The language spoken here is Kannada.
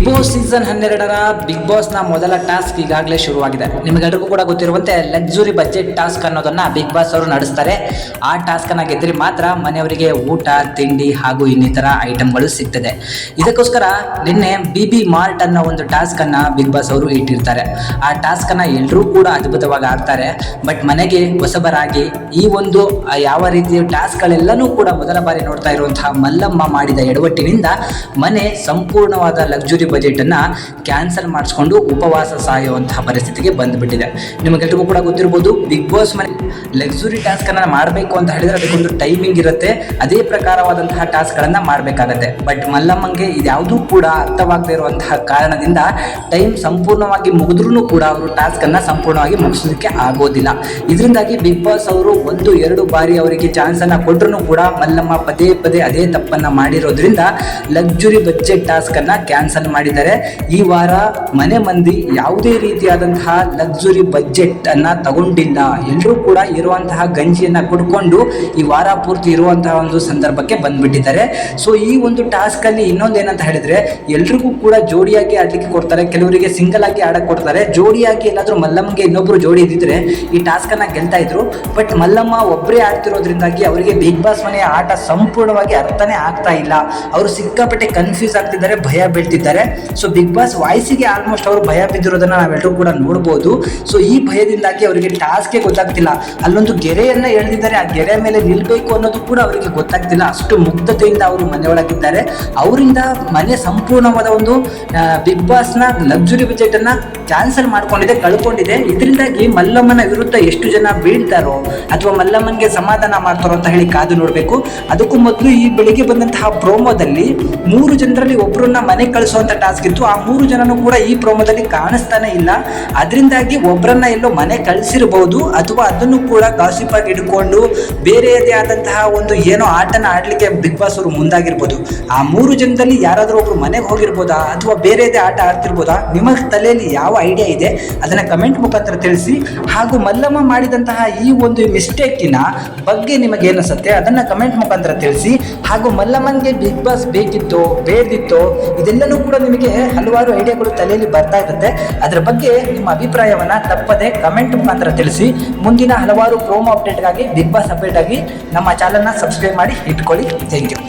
ಬಾಸ್ ಸೀಸನ್ 12ರ ಬಿಗ್ ಬಾಸ್ ನ ಮೊದಲ ಟಾಸ್ಕ್ ಈಗಾಗಲೇ ಶುರುವಾಗಿದೆ. ನಿಮಗೆಲ್ಲರಿಗೂ ಕೂಡ ಗೊತ್ತಿರುವಂತೆ ಲಕ್ಸುರಿ ಬಜೆಟ್ ಟಾಸ್ಕ್ ಅನ್ನೋದನ್ನ ಬಿಗ್ ಬಾಸ್ ಅವರು ನಡೆಸ್ತಾರೆ. ಆ ಟಾಸ್ಕ್ ಅನ್ನ ಗೆದ್ದರೆ ಮಾತ್ರ ಮನೆಯವರಿಗೆ ಊಟ, ತಿಂಡಿ ಹಾಗೂ ಇನ್ನಿತರ ಐಟಮ್ಗಳು ಸಿಗ್ತದೆ. ಇದಕ್ಕೋಸ್ಕರ ನಿನ್ನೆ ಬಿಬಿ ಮಾರ್ಟ್ ಅನ್ನೋ ಒಂದು ಟಾಸ್ಕ್ ಅನ್ನ ಬಿಗ್ ಬಾಸ್ ಅವರು ಇಟ್ಟಿರ್ತಾರೆ. ಆ ಟಾಸ್ಕ್ ಅನ್ನ ಎಲ್ಲರೂ ಕೂಡ ಅದ್ಭುತವಾಗಿ ಆಡ್ತಾರೆ. ಬಟ್ ಮನೆಗೆ ಹೊಸಬರಾಗಿ ಈ ಒಂದು ಯಾವ ರೀತಿಯ ಟಾಸ್ಕ್ ಗಳೆಲ್ಲನೂ ಕೂಡ ಮೊದಲ ಬಾರಿ ನೋಡ್ತಾ ಇರುವಂತಹ ಮಲ್ಲಮ್ಮ ಮಾಡಿದ ಎಡವಟ್ಟಿನಿಂದ ಮನೆ ಸಂಪೂರ್ಣವಾದ ಲಕ್ಸುರಿ ಬಜೆಟ್ ಅನ್ನ ಕ್ಯಾನ್ಸಲ್ ಮಾಡಿಸ್ಕೊಂಡು ಉಪವಾಸ ಸಾಯುವಂತಹ ಪರಿಸ್ಥಿತಿಗೆ ಬಂದ್ಬಿಟ್ಟಿದೆ. ನಿಮಗೆಲ್ಲರಿಗೂ ಕೂಡ ಗೊತ್ತಿರಬಹುದು, ಬಿಗ್ ಬಾಸ್ ಮನೆ ಲಕ್ಸುರಿ ಟಾಸ್ಕ್ ಅನ್ನ ಮಾಡಬೇಕು ಅಂತ ಹೇಳಿದ್ರೆ ಅದಕ್ಕೊಂದು ಟೈಮಿಂಗ್ ಇರುತ್ತೆ. ಅದೇ ಪ್ರಕಾರವಾದಂತಹ ಟಾಸ್ಕ್ ಗಳನ್ನ ಮಾಡಬೇಕಾಗತ್ತೆ. ಬಟ್ ಮಲ್ಲಮ್ಮಂಗೆ ಇದ್ಯಾವುದೂ ಕೂಡ ಅರ್ಥವಾಗದೇ ಇರುವಂತಹ ಕಾರಣದಿಂದ ಟೈಮ್ ಸಂಪೂರ್ಣವಾಗಿ ಮುಗಿದ್ರೂ ಕೂಡ ಅವರು ಟಾಸ್ಕ್ ಅನ್ನ ಸಂಪೂರ್ಣವಾಗಿ ಮುಗಿಸೋದಕ್ಕೆ ಆಗೋದಿಲ್ಲ. ಇದರಿಂದಾಗಿ ಬಿಗ್ ಬಾಸ್ ಅವರು 1-2 ಬಾರಿ ಅವರಿಗೆ ಚಾನ್ಸ್ ಅನ್ನ ಕೊಟ್ಟರು ಕೂಡ ಮಲ್ಲಮ್ಮ ಪದೇ ಪದೇ ಅದೇ ತಪ್ಪನ್ನ ಮಾಡಿರೋದ್ರಿಂದ ಲಕ್ಸುರಿ ಬಜೆಟ್ ಟಾಸ್ಕ್ ಅನ್ನ ಕ್ಯಾನ್ಸಲ್ ಮಾಡಿದ್ದಾರೆ. ಈ ವಾರ ಮನೆ ಮಂದಿ ಯಾವುದೇ ರೀತಿಯಾದಂತಹ ಲಕ್ಸುರಿ ಬಜೆಟ್ ಅನ್ನ ತಗೊಂಡಿಲ್ಲ. ಎಲ್ಲರೂ ಕೂಡ ಇರುವಂತಹ ಗಂಜಿಯನ್ನ ಕುಡ್ಕೊಂಡು ಈ ವಾರ ಪೂರ್ತಿ ಇರುವಂತಹ ಒಂದು ಸಂದರ್ಭಕ್ಕೆ ಬಂದ್ಬಿಟ್ಟಿದ್ದಾರೆ. ಸೊ ಈ ಒಂದು ಟಾಸ್ಕ್ ಅಲ್ಲಿ ಇನ್ನೊಂದೇನಂತ ಹೇಳಿದ್ರೆ, ಎಲ್ರಿಗೂ ಕೂಡ ಜೋಡಿಯಾಗಿ ಆಡ್ಲಿಕ್ಕೆ ಕೊಡ್ತಾರೆ, ಕೆಲವರಿಗೆ ಸಿಂಗಲ್ ಆಗಿ ಆಡಕ್ ಕೊಡ್ತಾರೆ. ಜೋಡಿಯಾಗಿ ಎಲ್ಲಾದ್ರೂ ಮಲ್ಲಮ್ಮಗೆ ಇನ್ನೊಬ್ರು ಜೋಡಿ ಇದ್ದಿದ್ರೆ ಈ ಟಾಸ್ಕ್ ಅನ್ನ ಗೆಲ್ತಾ ಇದ್ರು. ಬಟ್ ಮಲ್ಲಮ್ಮ ಒಬ್ಬರೇ ಆಡ್ತಿರೋದ್ರಿಂದಾಗಿ ಅವರಿಗೆ ಬಿಗ್ ಬಾಸ್ ಮನೆಯ ಆಟ ಸಂಪೂರ್ಣವಾಗಿ ಅರ್ಥನೇ ಆಗ್ತಾ ಇಲ್ಲ. ಅವರು ಸಿಕ್ಕಾಪಟ್ಟೆ ಕನ್ಫ್ಯೂಸ್ ಆಗ್ತಿದ್ದಾರೆ, ಭಯ ಬೀಳ್ತಿದ್ದಾರೆ. ಸೊ ಬಿಗ್ ಬಾಸ್ ವಾಯ್ಸಿಗೆ ಆಲ್ಮೋಸ್ಟ್ ಅವರು ಭಯ ಬಿದ್ದಿರೋದನ್ನ ನಾವೆಲ್ಲರೂ ಕೂಡ ನೋಡ್ಬೋದು. ಸೊ ಈ ಭಯದಿಂದಾಗಿ ಅವರಿಗೆ ಟಾಸ್ಕ್ಗೆ ಗೊತ್ತಾಗ್ತಿಲ್ಲ. ಅಲ್ಲೊಂದು ಗೆರೆಯನ್ನ ಎಳೆದಿದ್ದಾರೆ, ಆ ಗೆರೆ ಮೇಲೆ ನಿಲ್ಬೇಕು ಅನ್ನೋದು ಕೂಡ ಅವರಿಗೆ ಗೊತ್ತಾಗ್ತಿಲ್ಲ. ಅಷ್ಟು ಮುಗ್ಧತೆಯಿಂದ ಅವರು ಮನೆಯೊಳಗಿದ್ದಾರೆ. ಅವರಿಂದ ಮನೆ ಸಂಪೂರ್ಣವಾದ ಒಂದು ಬಿಗ್ ಬಾಸ್ ನ ಲಕ್ಸುರಿ ಬಜೆಟ್ ಅನ್ನ ಕ್ಯಾನ್ಸಲ್ ಮಾಡ್ಕೊಂಡಿದೆ, ಕಳ್ಕೊಂಡಿದೆ. ಇದರಿಂದಾಗಿ ಮಲ್ಲಮ್ಮನ ವಿರುದ್ಧ ಎಷ್ಟು ಜನ ಬೀಳ್ತಾರೋ ಅಥವಾ ಮಲ್ಲಮ್ಮನ್ಗೆ ಸಮಾಧಾನ ಮಾಡ್ತಾರೋ ಅಂತ ಹೇಳಿ ಕಾದು ನೋಡ್ಬೇಕು. ಅದಕ್ಕೂ ಮೊದಲು ಈ ಬೆಳಿಗ್ಗೆ ಬಂದಂತಹ ಪ್ರೋಮೋದಲ್ಲಿ 3 ಜನರಲ್ಲಿ ಒಬ್ಬರನ್ನ ಮನೆ ಕಳಿಸುವಂತ ಟಾಸ್ಕ್ ಇತ್ತು. ಆ 3 ಜನನು ಕೂಡ ಈ ಪ್ರೋಮೋದಲ್ಲಿ ಕಾಣಿಸ್ತಾನೆ ಇಲ್ಲ. ಅದರಿಂದಾಗಿ ಒಬ್ಬರನ್ನ ಎಲ್ಲೋ ಮನೆ ಕಳಿಸಿರಬಹುದು ಅಥವಾ ಅದನ್ನು ಕೂಡ ಗಾಸಿಪ್ ಆಗಿ ಇಟ್ಕೊಂಡು ಬೇರೆಯದೇ ಆದಂತಹ ಒಂದು ಏನೋ ಆಟನ ಆಡ್ಲಿಕ್ಕೆ ಬಿಗ್ ಬಾಸ್ ಅವರು ಮುಂದಾಗಿರ್ಬೋದು. ಆ 3 ಜನದಲ್ಲಿ ಯಾರಾದ್ರೂ ಒಬ್ರು ಮನೆಗೆ ಹೋಗಿರ್ಬೋದಾ ಅಥವಾ ಬೇರೆಯದೇ ಆಟ ಆಡ್ತಿರ್ಬೋದಾ? ನಿಮ್ಮ ತಲೆಯಲ್ಲಿ ಯಾವ ಐಡಿಯಾ ಇದೆ ಅದನ್ನ ಕಮೆಂಟ್ ಮುಖಾಂತರ ತಿಳಿಸಿ. ಹಾಗೂ ಮಲ್ಲಮ್ಮ ಮಾಡಿದಂತಹ ಈ ಒಂದು ಮಿಸ್ಟೇಕಿನ ಬಗ್ಗೆ ನಿಮಗೆ ಏನಿಸುತ್ತೆ ಅದನ್ನ ಕಮೆಂಟ್ ಮುಖಾಂತರ ತಿಳಿಸಿ. ಹಾಗೂ ಮಲ್ಲಮ್ಮನ್ಗೆ ಬಿಗ್ ಬಾಸ್ ಬೇಕಿತ್ತೋ ಬೇಡದಿತ್ತೋ ಇದೆಲ್ಲನೂ ಕೂಡ ನಿಮಗೆ ಹಲವಾರು ಐಡಿಯಾಗಳು ತಲೆಯಲ್ಲಿ ಬರ್ತಾ ಇರುತ್ತೆ. ಅದರ ಬಗ್ಗೆ ನಿಮ್ಮ ಅಭಿಪ್ರಾಯವನ್ನ ತಪ್ಪದೆ ಕಮೆಂಟ್ ಮುಖಾಂತರ ತಿಳಿಸಿ. ಮುಂದಿನ ಹಲವಾರು ಪ್ರೋಮೋ ಅಪ್ಡೇಟ್ಗಾಗಿ ಬಿಗ್ ಬಾಸ್ ಅಪ್ಡೇಟ್ ಆಗಿ ನಮ್ಮ ಚಾನಲ್ನ ಸಬ್ಸ್ಕ್ರೈಬ್ ಮಾಡಿ ಇಟ್ಕೊಳ್ಳಿ. Thank you.